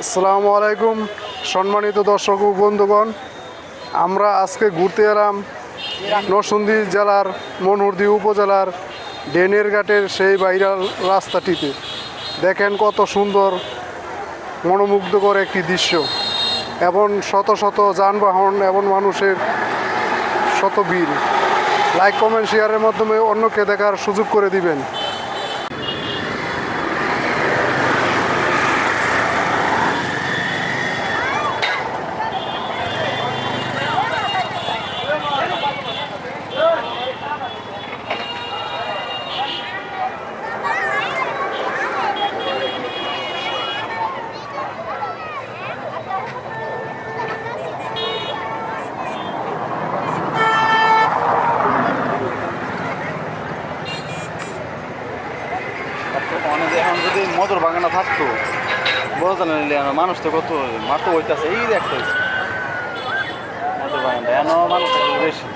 আসসালামু আলাইকুম সম্মানিত দর্শক ও বন্ধুগণ, আমরা আজকে ঘুরতে এলাম নরসিংদী জেলার মনহুরদী উপজেলার ডেনের ঘাটের সেই ভাইরাল রাস্তাটিতে। দেখেন কত সুন্দর মনোমুগ্ধকর একটি দৃশ্য, এবং শত শত যানবাহন এবং মানুষের শত ভিড়। লাইক কমেন্ট শেয়ারের মাধ্যমে অন্যকে দেখার সুযোগ করে দিবেন। এখন যদি মজুর বাগানা থাকতো বড় জানা নিলে মানুষ তো কত মাত্র হইতেছে এই একটা মজুর বাগানটা এন মানুষ বেশি।